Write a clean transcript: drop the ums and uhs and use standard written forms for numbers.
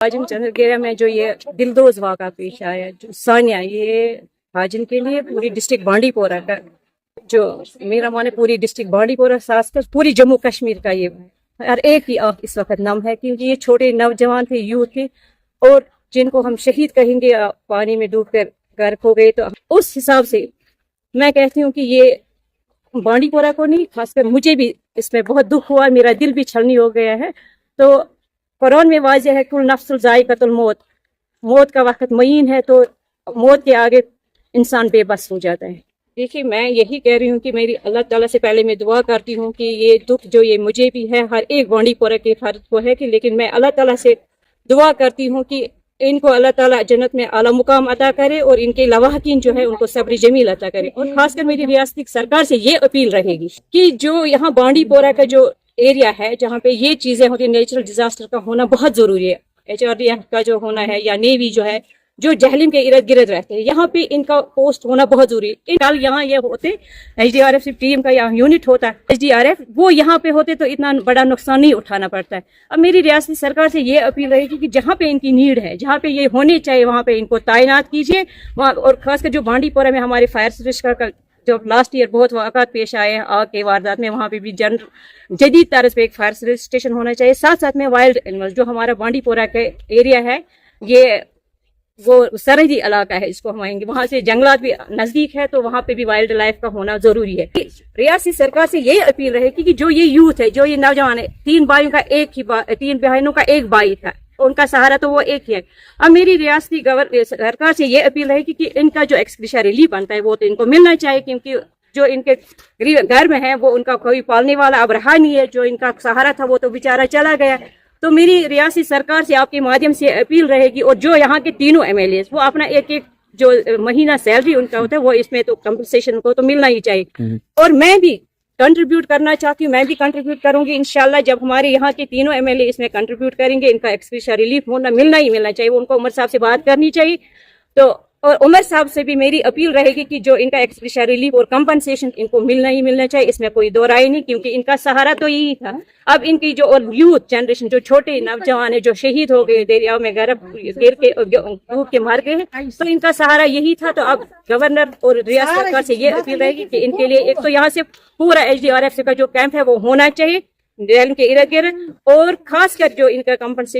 हाजिम चंद्रगिरी में जो ये दिलदोज वाक़ा पेश आया, जो सानिया, ये हाजिम के लिए पूरी डिस्ट्रिक्ट बांडीपोरा का, जो मेरा माने पूरी डिस्ट्रिक्ट बांडीपोरा खासकर पूरी जम्मू कश्मीर का ये हर एक ही आँख इस वक्त नम है, क्योंकि ये छोटे नौजवान थे, यूथ थे, और जिनको हम शहीद कहेंगे पानी में डूब कर गर्क हो गए। तो उस हिसाब से मैं कहती हूँ कि ये बांडीपोरा को नहीं, खासकर मुझे भी इसमें बहुत दुख हुआ, मेरा दिल भी छलनी हो गया है। तो कुरान में वाज़ेह है, कुल नफ्सुल ज़ाइक़तुल मौत, मौत का वक्त मुय्यन है, तो मौत के आगे इंसान बेबस हो जाता है। देखिए, मैं यही कह रही हूँ कि मेरी अल्लाह ताला से पहले मैं दुआ करती हूँ कि ये दुख जो ये मुझे भी है, हर एक बांडीपोरा के फर्द को है, कि लेकिन मैं अल्लाह ताला से दुआ करती हूँ कि इनको अल्लाह ताला जन्नत में आला मुकाम अता करे और इनके लवाहकीन जो है उनको सब्र जमील अता करे। और खासकर मेरी रियासती सरकार से ये अपील रहेगी कि जो यहाँ बांडीपोरा का जो एरिया है जहाँ पे ये चीजें होती है, नेचुरल डिजास्टर का होना बहुत जरूरी है, HRDF का जो होना है या नेवी जो है जो जहलिम के इर्द गिर्द रहते हैं, यहाँ पे इनका पोस्ट होना बहुत जरूरी है। कल यहाँ ये होते HDRF टीम का यहाँ यूनिट होता है HDRF, वो यहाँ पे होते तो इतना बड़ा नुकसान नहीं उठाना पड़ता है। अब मेरी रियासती सरकार से ये अपील रहेगी कि जहाँ पे इनकी नीड है, जहाँ पे ये होने चाहिए, वहाँ पे इनको तैनात कीजिए। और खासकर जो बांडीपोरा में हमारे फायर सर्विस का जो लास्ट ईयर बहुत वाक़ात पेश आए हैं आग के वारदात में, वहाँ पे भी जदीद तर्ज पे एक फायर सर्विस स्टेशन होना चाहिए। साथ साथ में वाइल्ड एनिमल्स, जो हमारा बांडीपोरा का एरिया है, ये वो सरहदी इलाका है, इसको हम आएंगे, वहाँ से जंगलात भी नजदीक है, तो वहाँ पे भी वाइल्ड लाइफ का होना जरूरी है। रियासती सरकार से यही अपील रहेगी कि जो ये यूथ है, जो ये नौजवान है, तीन बहनों का एक भाई था, उनका सहारा तो वो एक ही है। अब मेरी रियासती सरकार से ये अपील रहेगी कि इनका जो एक्सग्रेशिया रिलीफ बनता है वो तो इनको मिलना चाहिए, क्योंकि जो इनके घर में है वो उनका कोई पालने वाला अब रहा नहीं है, जो इनका सहारा था वो तो बेचारा चला गया। तो मेरी रियासती सरकार से आपके माध्यम से अपील रहेगी, और जो यहाँ के तीनों MLAs वो अपना एक एक जो महीना सैलरी उनका होता है वो इसमें तो कंपनसेशन को तो मिलना ही चाहिए। और मैं भी कंट्रीब्यूट करना चाहती हूँ, मैं भी कंट्रीब्यूट करूंगी इंशाल्लाह। जब हमारे यहाँ के तीनों MLA इसमें कंट्रीब्यूट करेंगे, इनका एक्सग्रेशिया रिलीफ मिलना ही मिलना चाहिए। उनको उमर साहब से बात करनी चाहिए। तो और उमर साहब से भी मेरी अपील रहेगी कि जो इनका एक्सग्रेशिया रिलीफ और कंपनसेशन इनको मिलना ही मिलना चाहिए, इसमें कोई दो राय नहीं, क्योंकि इनका सहारा तो यही था। अब इनकी जो और यूथ जनरेशन, जो छोटे नौजवान है जो शहीद हो गए, दरिया में गिर के डूब के मार गए, तो इनका सहारा यही था। तो अब गवर्नर और रियासत सरकार से ये अपील रहेगी कि इनके लिए एक तो यहाँ से पूरा HDRF का जो कैंप है वो होना चाहिए के इर्द गिर्द, और खासकर जो इनका कंपनसेशन